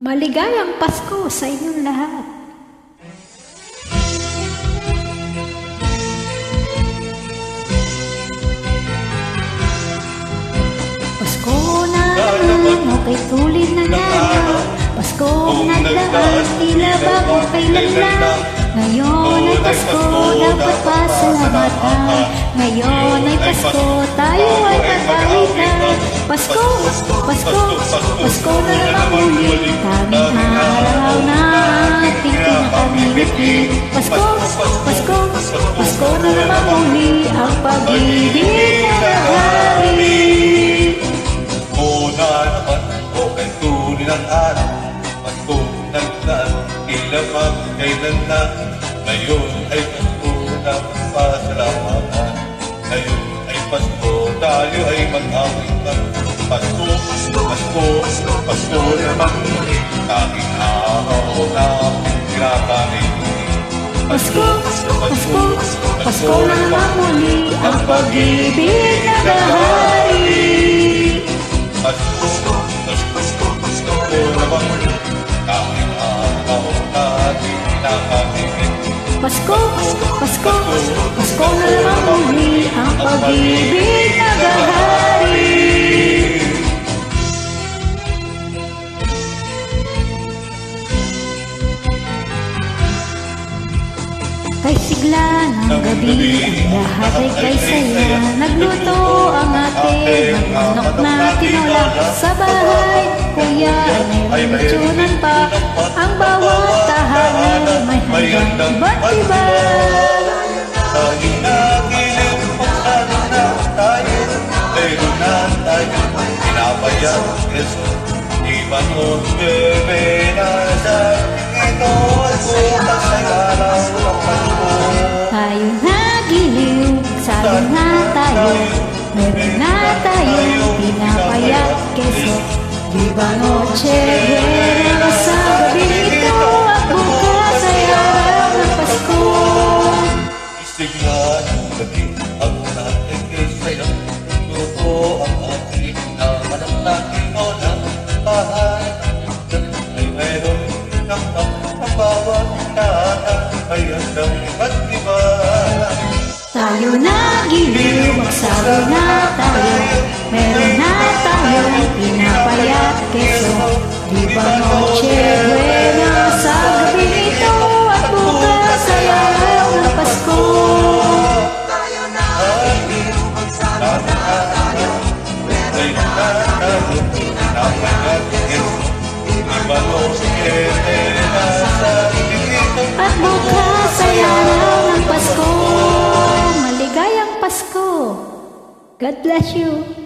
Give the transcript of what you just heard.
Maligayang Pasko sa inyong lahat. Pasko na naman, okay tulid na naman. Pasko nagdaan, tila bago kailan lang. Ngayon ay Pasko, dapat pasalamatan. Ngayon ay Pasko, tayo ay patawitan. Pasko, Pasko, Pasko na naman muli. Tanging araw na ating pinakamiliti. Pasko, Pasko, Pasko na naman muli. Ang pag-ibig na nahari. Una naman, okay tuloy ng araw. Pasko nagdaan, tila bago kailan lang. Ngayon ay Pasko na pasalamatan. Ngayon ay Pasko, tayo ay mag-awitan. Pasko, Pasko, Pasko naman muli. Tanging araw na pinakamiliti. Pasko, Pasko, Pasko na naman muli. Ang pag-ibig na nahari. Pasko, Pasko, Pasko naman muli. Tanging araw na pinakamiliti. Pasko, Pasko, Pasko na naman muli. Ang pag-ibig na nahari. Kay sigla ng gabi, ang lahat ay kay saya. Nagluto ang ate ng manok na tinola. Sa bahay, kuya ay may lechonan pa. Ang bawat tahanan may handang iba't iba. Tayo na giliw, pagsalo na tayo. Pero na tayo, pinabayang Kristo. Iba nun, bebe na sa ito. At bukas ay araw ng Pasko. Tayo na giliw, salo na tayo. Meron na tayo, pinapayat keso. Viva Noche Buena sa gabi ito. At bukas ay araw ng Pasko. Isigla ng gabi, ang natin kisaya. Luto ang ating naman ang tinola. Bahay ay mayroon ng ang bawat tata. Ay handang iba't iba. Tayo na giliw, magsalo na tayo. Meron na tayong pinapayat keso. Viva Noche Buena sa gabi ito. At bukas ay araw ng Pasko. At bukas ay araw ng Pasko. Maligayang Pasko. God bless you.